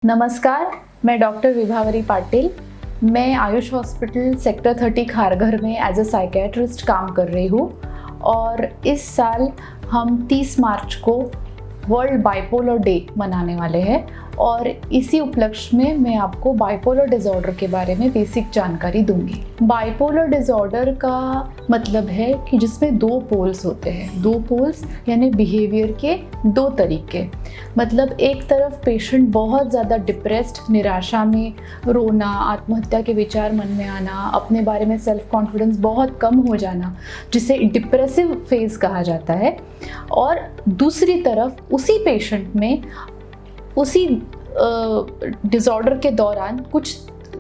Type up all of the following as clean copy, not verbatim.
नमस्कार, मैं डॉक्टर विभावरी पाटिल। मैं आयुष हॉस्पिटल सेक्टर 30 खारघर में एज अ साइकेट्रिस्ट काम कर रही हूँ और इस साल हम 30 मार्च को वर्ल्ड बाइपोलर डे मनाने वाले हैं और इसी उपलक्ष्य में मैं आपको बाइपोलर डिसऑर्डर के बारे में बेसिक जानकारी दूंगी। बाइपोलर डिसऑर्डर का मतलब है कि जिसमें दो पोल्स होते हैं। दो पोल्स यानी बिहेवियर के दो तरीके। मतलब एक तरफ पेशेंट बहुत ज़्यादा डिप्रेस्ड, निराशा में, रोना, आत्महत्या के विचार मन में आना, अपने बारे में सेल्फ कॉन्फिडेंस बहुत कम हो जाना, जिसे डिप्रेसिव फेज कहा जाता है। और दूसरी तरफ उसी पेशेंट में उसी डिसऑर्डर के दौरान कुछ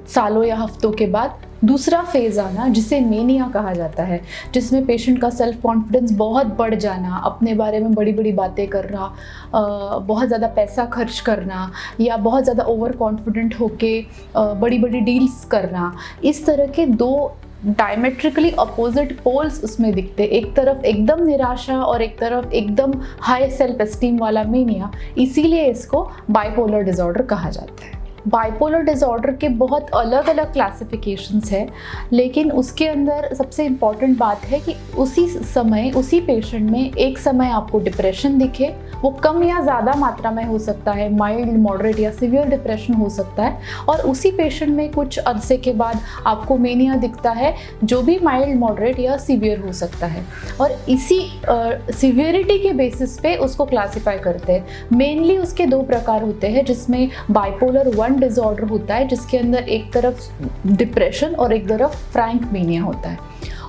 सालों या हफ्तों के बाद दूसरा फेज आना जिसे मेनिया कहा जाता है, जिसमें पेशेंट का सेल्फ कॉन्फिडेंस बहुत बढ़ जाना, अपने बारे में बड़ी बड़ी बातें करना, बहुत ज़्यादा पैसा खर्च करना या बहुत ज़्यादा ओवर कॉन्फिडेंट होके बड़ी बड़ी डील्स करना। इस तरह के दो डायमेट्रिकली अपोजिट पोल्स उसमें दिखते। एक तरफ एकदम निराशा और एक तरफ एकदम हाई सेल्फ एस्टीम वाला मेनिया। इसीलिए इसको बाइपोलर डिसऑर्डर कहा जाता है। बाइपोलर डिसऑर्डर के बहुत अलग अलग क्लासिफिकेशंस है, लेकिन उसके अंदर सबसे इम्पॉर्टेंट बात है कि उसी समय उसी पेशेंट में एक समय आपको डिप्रेशन दिखे, वो कम या ज़्यादा मात्रा में हो सकता है, माइल्ड, मॉडरेट या सीवियर डिप्रेशन हो सकता है, और उसी पेशेंट में कुछ अरसे के बाद आपको मेनिया दिखता है जो भी माइल्ड, मॉडरेट या सीवियर हो सकता है। और इसी सीवियरिटी के बेसिस पे उसको क्लासीफाई करते हैं। मेनली उसके दो प्रकार होते हैं, जिसमें बाइपोलर 1 डिसऑर्डर होता है जिसके अंदर एक तरफ डिप्रेशन और एक तरफ फ्रैंक मेनिया होता है,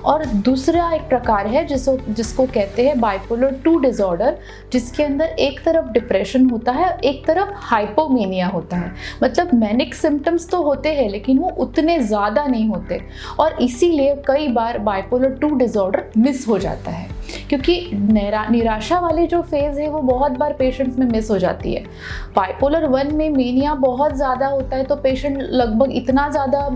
और दूसरा एक प्रकार है जिसको कहते हैं बाइपोलर 2 डिसऑर्डर, जिसके अंदर एक तरफ डिप्रेशन होता है, एक तरफ हाइपोमेनिया होता है। मतलब मैनिक सिम्टम्स तो होते हैं लेकिन वो उतने ज़्यादा नहीं होते, और इसीलिए कई बार बाइपोलर 2 डिसऑर्डर मिस हो जाता है, क्योंकि निराशा वाली जो फेज़ है वो बहुत बार पेशेंट्स में मिस हो जाती है। बाइपोलर 1 में मेनिया बहुत ज़्यादा होता है तो पेशेंट लगभग इतना ज़्यादा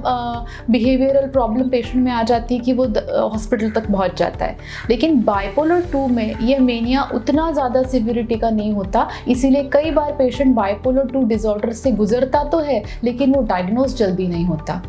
बिहेवियरल प्रॉब्लम पेशेंट में आ जाती है कि वो हॉस्पिटल तक पहुंच जाता है। लेकिन बाइपोलर 2 में ये मेनिया उतना ज़्यादा सिवियरिटी का नहीं होता, इसीलिए कई बार पेशेंट बाइपोलर 2 डिसऑर्डर से गुजरता तो है लेकिन वो डायग्नोज जल्दी नहीं होता।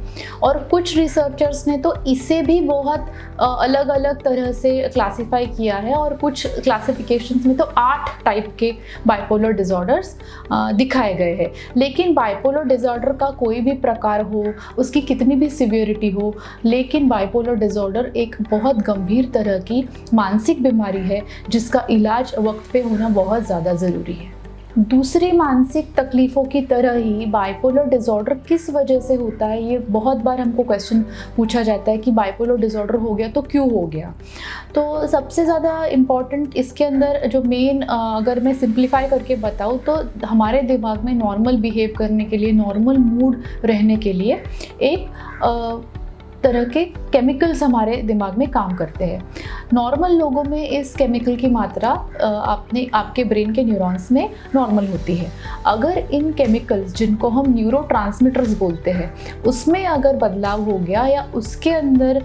और कुछ रिसर्चर्स ने तो इसे भी बहुत अलग अलग तरह से क्लासीफाई किया है, और कुछ क्लासिफिकेशंस में तो 8 टाइप के बाइपोलर डिसऑर्डर्स दिखाए गए हैं। लेकिन बाइपोलर डिसऑर्डर का कोई भी प्रकार हो, उसकी कितनी भी सिवियरिटी हो, लेकिन बाइपोलर डिसऑर्डर एक बहुत गंभीर तरह की मानसिक बीमारी है जिसका इलाज वक्त पे होना बहुत ज़्यादा ज़रूरी है। दूसरी मानसिक तकलीफ़ों की तरह ही बाइपोलर डिसऑर्डर किस वजह से होता है, ये बहुत बार हमको क्वेश्चन पूछा जाता है कि बाइपोलर डिसऑर्डर हो गया तो क्यों हो गया। तो सबसे ज़्यादा इम्पॉर्टेंट इसके अंदर जो मेन, अगर मैं सिंप्लीफाई करके बताऊँ तो हमारे दिमाग में नॉर्मल बिहेव करने के लिए, नॉर्मल मूड रहने के लिए एक तरह के केमिकल्स हमारे दिमाग में काम करते हैं। नॉर्मल लोगों में इस केमिकल की मात्रा आपके ब्रेन के न्यूरॉन्स में नॉर्मल होती है। अगर इन केमिकल्स, जिनको हम न्यूरोट्रांसमीटर्स बोलते हैं, उसमें अगर बदलाव हो गया या उसके अंदर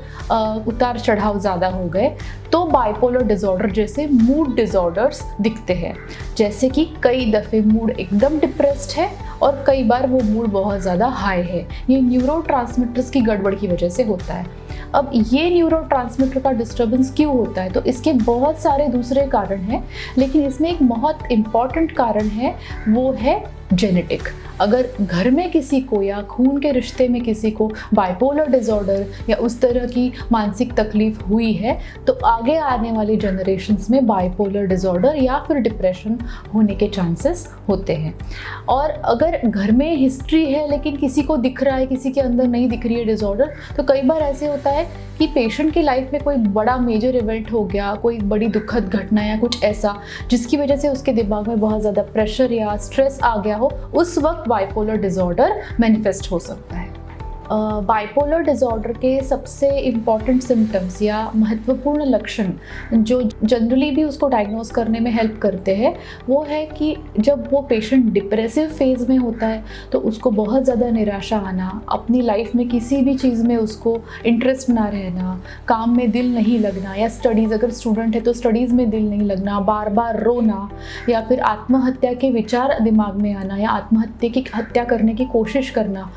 उतार चढ़ाव ज़्यादा हो गए तो बाइपोलर डिसऑर्डर जैसे मूड डिसऑर्डर्स दिखते हैं। जैसे कि कई दफ़े मूड एकदम डिप्रेस्ड है और कई बार वो मूड बहुत ज़्यादा हाई है। ये न्यूरोट्रांसमीटर्स की गड़बड़ की वजह से होता है। अब ये न्यूरोट्रांसमीटर का डिस्टर्बेंस क्यों होता है, तो इसके बहुत सारे दूसरे कारण हैं, लेकिन इसमें एक बहुत इम्पॉर्टेंट कारण है, वो है जेनेटिक। अगर घर में किसी को या खून के रिश्ते में किसी को बाइपोलर डिसऑर्डर या उस तरह की मानसिक तकलीफ हुई है तो आगे आने वाली जनरेशन्स में बाइपोलर डिसऑर्डर या फिर डिप्रेशन होने के चांसेस होते हैं। और अगर घर में हिस्ट्री है लेकिन किसी को दिख रहा है, किसी के अंदर नहीं दिख रही है डिसऑर्डर, तो कई बार ऐसे होता है कि पेशेंट की लाइफ में कोई बड़ा मेजर इवेंट हो गया, कोई बड़ी दुखद घटना या कुछ ऐसा जिसकी वजह से उसके दिमाग में बहुत ज़्यादा प्रेशर या स्ट्रेस आ गया हो, उस वक्त बाइपोलर डिसऑर्डर मैनिफेस्ट हो सकता है। बाइपोलर डिसऑर्डर के सबसे इम्पॉर्टेंट सिम्टम्स या महत्वपूर्ण लक्षण जो जनरली भी उसको डायग्नोस करने में हेल्प करते हैं, वो है कि जब वो पेशेंट डिप्रेसिव फेज़ में होता है तो उसको बहुत ज़्यादा निराशा आना, अपनी लाइफ में किसी भी चीज़ में उसको इंटरेस्ट ना रहना, काम में दिल नहीं लगना, या स्टडीज़ अगर स्टूडेंट है तो स्टडीज़ में दिल नहीं लगना, बार बार रोना, या फिर आत्महत्या के विचार दिमाग में आना या हत्या करने की कोशिश करना,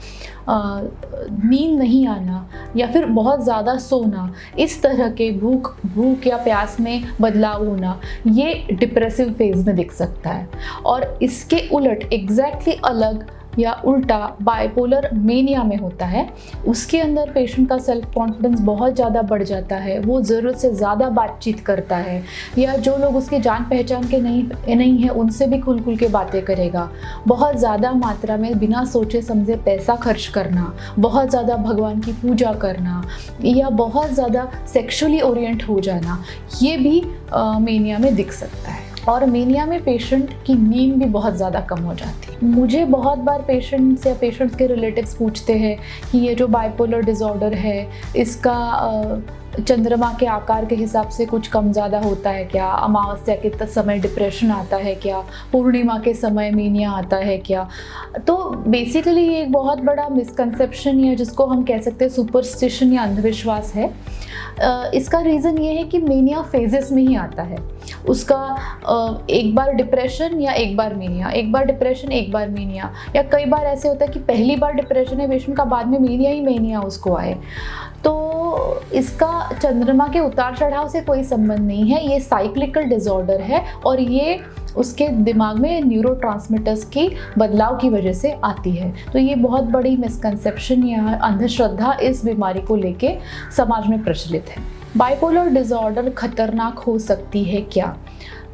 नींद नहीं आना, या फिर बहुत ज़्यादा सोना, इस तरह के भूख या प्यास में बदलाव होना, ये डिप्रेसिव फेज़ में दिख सकता है। और इसके उलट एग्जैक्टली अलग या उल्टा बाइपोलर मेनिया में होता है। उसके अंदर पेशेंट का सेल्फ कॉन्फिडेंस बहुत ज़्यादा बढ़ जाता है, वो ज़रूरत से ज़्यादा बातचीत करता है, या जो लोग उसके जान पहचान के नहीं है उनसे भी खुल के बातें करेगा, बहुत ज़्यादा मात्रा में बिना सोचे समझे पैसा खर्च करना, बहुत ज़्यादा भगवान की पूजा करना, या बहुत ज़्यादा सेक्सुअली ओरिएंट हो जाना, ये भी मेनिया में दिख सकता है। और मेनिया में पेशेंट की नींद भी बहुत ज़्यादा कम हो जाती है। मुझे बहुत बार पेशेंट्स या पेशेंट्स के रिलेटिव्स पूछते हैं कि ये जो बाइपोलर डिसऑर्डर है, इसका चंद्रमा के आकार के हिसाब से कुछ कम ज़्यादा होता है क्या, अमावस्या के समय डिप्रेशन आता है क्या, पूर्णिमा के समय मेनिया आता है क्या। तो बेसिकली ये एक बहुत बड़ा मिसकंसेप्शन या जिसको हम कह सकते हैं सुपरस्टिशन या अंधविश्वास है। इसका रीज़न ये है कि मेनिया फेजेस में ही आता है। उसका एक बार डिप्रेशन या एक बार मेनिया, एक बार डिप्रेशन एक बार मेनिया, या कई बार ऐसे होता है कि पहली बार डिप्रेशन है पेशेंट का, बाद में मेनिया ही मेनिया उसको आए। तो इसका चंद्रमा के उतार चढ़ाव से कोई संबंध नहीं है, ये साइक्लिकल डिसऑर्डर है और ये उसके दिमाग में न्यूरोट्रांसमीटर्स की बदलाव की वजह से आती है। तो ये बहुत बड़ी मिसकंसेप्शन या अंधश्रद्धा इस बीमारी को लेके समाज में प्रचलित है। बाइपोलर डिसऑर्डर खतरनाक हो सकती है क्या?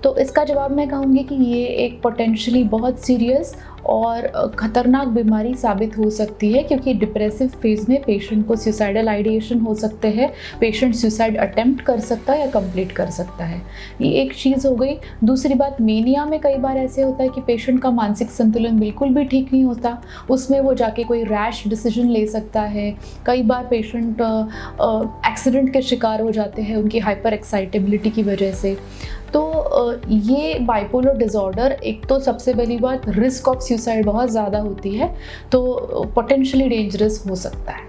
तो इसका जवाब मैं कहूँगी कि ये एक पोटेंशियली बहुत सीरियस और ख़तरनाक बीमारी साबित हो सकती है, क्योंकि डिप्रेसिव फेज़ में पेशेंट को सुसाइडल आइडिएशन हो सकते हैं, पेशेंट सुसाइड अटेम्प्ट कर सकता है या कंप्लीट कर सकता है। ये एक चीज़ हो गई। दूसरी बात, मेनिया में कई बार ऐसे होता है कि पेशेंट का मानसिक संतुलन बिल्कुल भी ठीक नहीं होता, उसमें वो जाके कोई रैश डिसीजन ले सकता है। कई बार पेशेंट एक्सीडेंट के शिकार हो जाते हैं उनकी हाइपर एक्साइटेबिलिटी की वजह से। तो ये बाइपोलर डिसऑर्डर, एक तो सबसे पहली बात रिस्क ऑफ सुसाइड बहुत ज़्यादा होती है, तो पोटेंशियली डेंजरस हो सकता है।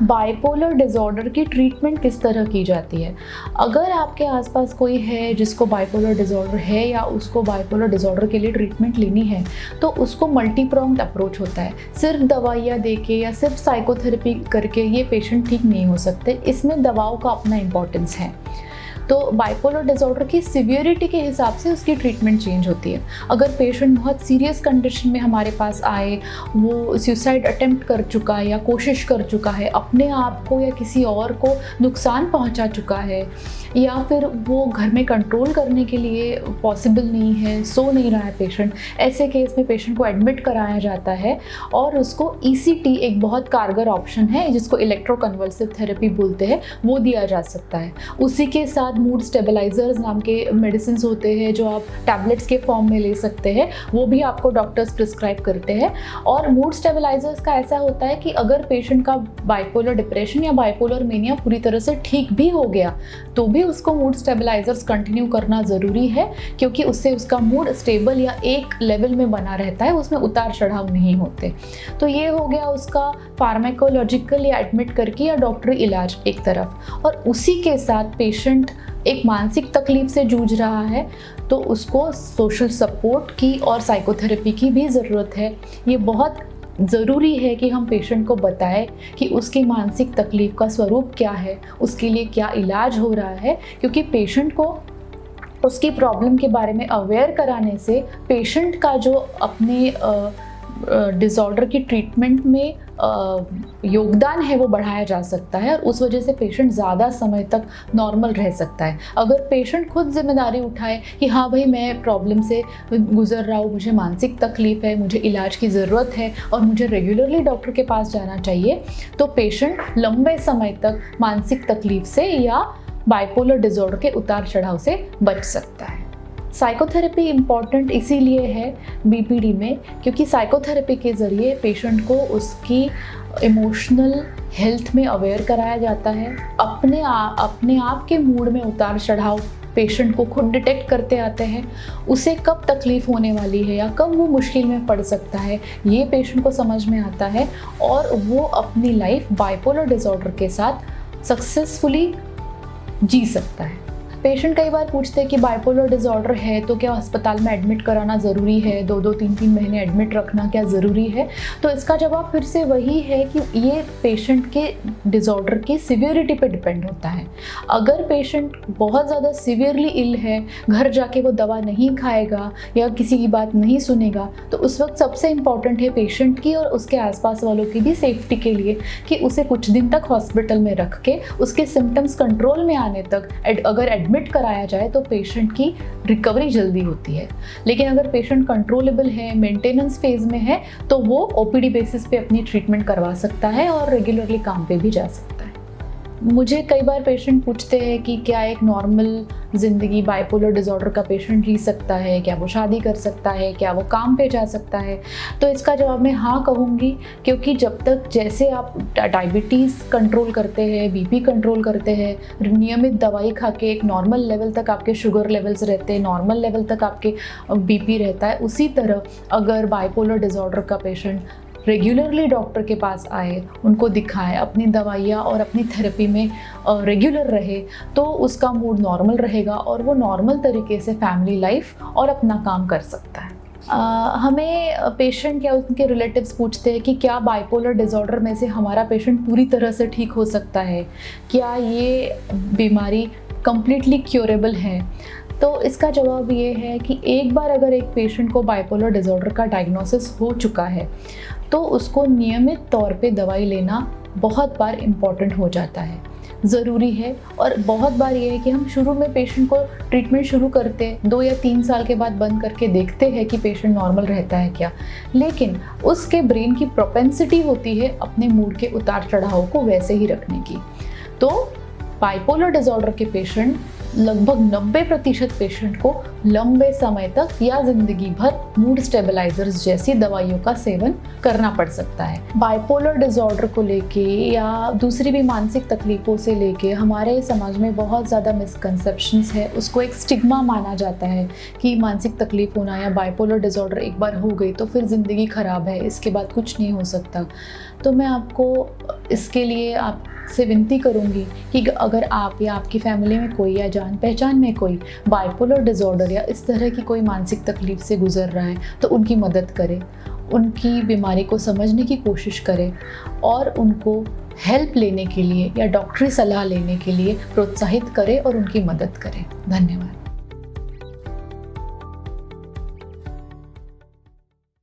बाइपोलर डिसऑर्डर की ट्रीटमेंट किस तरह की जाती है? अगर आपके आसपास कोई है जिसको बाइपोलर डिसऑर्डर है या उसको बाइपोलर डिसऑर्डर के लिए ट्रीटमेंट लेनी है, तो उसको मल्टी प्रॉन्ग्ड अप्रोच होता है। सिर्फ दवाइयाँ देके या सिर्फ साइकोथेरेपी करके ये पेशेंट ठीक नहीं हो सकते, इसमें दवाओं का अपना इम्पोर्टेंस है। तो बाइपोलर डिसऑर्डर की सिवियरिटी के हिसाब से उसकी ट्रीटमेंट चेंज होती है। अगर पेशेंट बहुत सीरियस कंडीशन में हमारे पास आए, वो सुसाइड अटेम्प्ट कर चुका है या कोशिश कर चुका है, अपने आप को या किसी और को नुकसान पहुंचा चुका है, या फिर वो घर में कंट्रोल करने के लिए पॉसिबल नहीं है, सो नहीं रहा है पेशेंट, ऐसे केस में पेशेंट को एडमिट कराया जाता है और उसको ECT, एक बहुत कारगर ऑप्शन है जिसको इलेक्ट्रोकन्वल्सिव थेरेपी बोलते हैं, वो दिया जा सकता है। उसी के साथ मूड स्टेबलाइजर्स नाम के मेडिसिन होते हैं जो आप टैबलेट्स के फॉर्म में ले सकते हैं, वो भी आपको डॉक्टर्स प्रिस्क्राइब करते हैं। और मूड स्टेबलाइजर्स का ऐसा होता है कि अगर पेशेंट का बाइपोलर डिप्रेशन या बाइपोलर मेनिया पूरी तरह से ठीक भी हो गया तो भी उसको मूड स्टेबलाइजर्स कंटिन्यू करना ज़रूरी है, क्योंकि उससे उसका मूड स्टेबल या एक लेवल में बना रहता है, उसमें उतार चढ़ाव नहीं होते। तो ये हो गया उसका फार्माकोलॉजिकल या एडमिट करके या डॉक्टरी इलाज एक तरफ। और उसी के साथ पेशेंट एक मानसिक तकलीफ से जूझ रहा है तो उसको सोशल सपोर्ट की और साइकोथेरेपी की भी ज़रूरत है। ये बहुत ज़रूरी है कि हम पेशेंट को बताएं कि उसकी मानसिक तकलीफ़ का स्वरूप क्या है, उसके लिए क्या इलाज हो रहा है, क्योंकि पेशेंट को उसकी प्रॉब्लम के बारे में अवेयर कराने से पेशेंट का जो अपने डिसऑर्डर की ट्रीटमेंट में योगदान है वो बढ़ाया जा सकता है और उस वजह से पेशेंट ज़्यादा समय तक नॉर्मल रह सकता है। अगर पेशेंट खुद जिम्मेदारी उठाए कि हाँ भाई मैं प्रॉब्लम से गुजर रहा हूँ, मुझे मानसिक तकलीफ़ है, मुझे इलाज की ज़रूरत है और मुझे रेगुलरली डॉक्टर के पास जाना चाहिए, तो पेशेंट लंबे समय तक मानसिक तकलीफ़ से या बाइपोलर डिसऑर्डर के उतार चढ़ाव से बच सकता है। साइकोथेरेपी इम्पॉर्टेंट इसीलिए है बीपीडी में क्योंकि साइकोथेरेपी के ज़रिए पेशेंट को उसकी इमोशनल हेल्थ में अवेयर कराया जाता है। अपने आप के मूड में उतार चढ़ाव पेशेंट को खुद डिटेक्ट करते आते हैं। उसे कब तकलीफ़ होने वाली है या कब वो मुश्किल में पड़ सकता है ये पेशेंट को समझ में आता है और वो अपनी लाइफ बाइपोलर डिसऑर्डर के साथ सक्सेसफुली जी सकता है। पेशेंट कई बार पूछते हैं कि बाइपोलर डिसऑर्डर है तो क्या अस्पताल में एडमिट कराना ज़रूरी है, 2-2 3-3 महीने एडमिट रखना क्या ज़रूरी है? तो इसका जवाब फिर से वही है कि ये पेशेंट के डिसऑर्डर की सिवियरिटी पे डिपेंड होता है। अगर पेशेंट बहुत ज़्यादा सिवियरली इल है, घर जाके वो दवा नहीं खाएगा या किसी की बात नहीं सुनेगा, तो उस वक्त सबसे इम्पॉर्टेंट है पेशेंट की और उसके आसपास वालों की भी सेफ्टी के लिए कि उसे कुछ दिन तक हॉस्पिटल में रख के उसके सिम्टम्स कंट्रोल में आने तक अगर एडमिट कराया जाए तो पेशेंट की रिकवरी जल्दी होती है। लेकिन अगर पेशेंट कंट्रोलेबल है, मेंटेनेंस फेज में है, तो वो ओपीडी बेसिस पे अपनी ट्रीटमेंट करवा सकता है और रेगुलरली काम पे भी जा सकता है। मुझे कई बार पेशेंट पूछते हैं कि क्या एक नॉर्मल ज़िंदगी बाइपोलर डिसऑर्डर का पेशेंट जी सकता है, क्या वो शादी कर सकता है, क्या वो काम पे जा सकता है? तो इसका जवाब मैं हाँ कहूँगी, क्योंकि जब तक जैसे आप डायबिटीज़ कंट्रोल करते हैं, बीपी कंट्रोल करते हैं, नियमित दवाई खा के एक नॉर्मल लेवल तक आपके शुगर लेवल्स रहते हैं, नॉर्मल लेवल तक आपके बीपी रहता है, उसी तरह अगर बाइपोलर डिसऑर्डर का पेशेंट रेगुलरली डॉक्टर के पास आए, उनको दिखाए, अपनी दवाइयाँ और अपनी थेरेपी में रेगुलर रहे, तो उसका मूड नॉर्मल रहेगा और वो नॉर्मल तरीके से फैमिली लाइफ और अपना काम कर सकता है। हमें पेशेंट या उनके रिलेटिव्स पूछते हैं कि क्या बाइपोलर डिसऑर्डर में से हमारा पेशेंट पूरी तरह से ठीक हो सकता है, क्या ये बीमारी कम्प्लीटली क्योरेबल है? तो इसका जवाब ये है कि एक बार अगर एक पेशेंट को बाइपोलर डिसऑर्डर का डायग्नोसिस हो चुका है तो उसको नियमित तौर पे दवाई लेना बहुत बार इम्पॉर्टेंट हो जाता है, ज़रूरी है। और बहुत बार ये है कि हम शुरू में पेशेंट को ट्रीटमेंट शुरू करते 2 या 3 साल के बाद बंद करके देखते हैं कि पेशेंट नॉर्मल रहता है क्या, लेकिन उसके ब्रेन की प्रोपेंसिटी होती है अपने मूड के उतार चढ़ाव को वैसे ही रखने की। तो बाइपोलर डिसऑर्डर के पेशेंट लगभग 90% पेशेंट को लंबे समय तक या जिंदगी भर मूड स्टेबलाइजर्स जैसी दवाइयों का सेवन करना पड़ सकता है। बाइपोलर डिसऑर्डर को लेके या दूसरी भी मानसिक तकलीफों से लेके हमारे समाज में बहुत ज़्यादा मिसकंसेप्शंस है। उसको एक स्टिग्मा माना जाता है कि मानसिक तकलीफ होना या बाइपोलर डिसऑर्डर एक बार हो गई तो फिर ज़िंदगी ख़राब है, इसके बाद कुछ नहीं हो सकता। तो मैं आपको इसके लिए आपसे विनती करूंगी कि अगर आप या आपकी फैमिली में कोई या जान पहचान में कोई बाइपोलर डिसऑर्डर या इस तरह की कोई मानसिक तकलीफ से गुजर रहा है तो उनकी मदद करें, उनकी बीमारी को समझने की कोशिश करें और उनको हेल्प लेने के लिए या डॉक्टरी सलाह लेने के लिए प्रोत्साहित करें और उनकी मदद करें। धन्यवाद।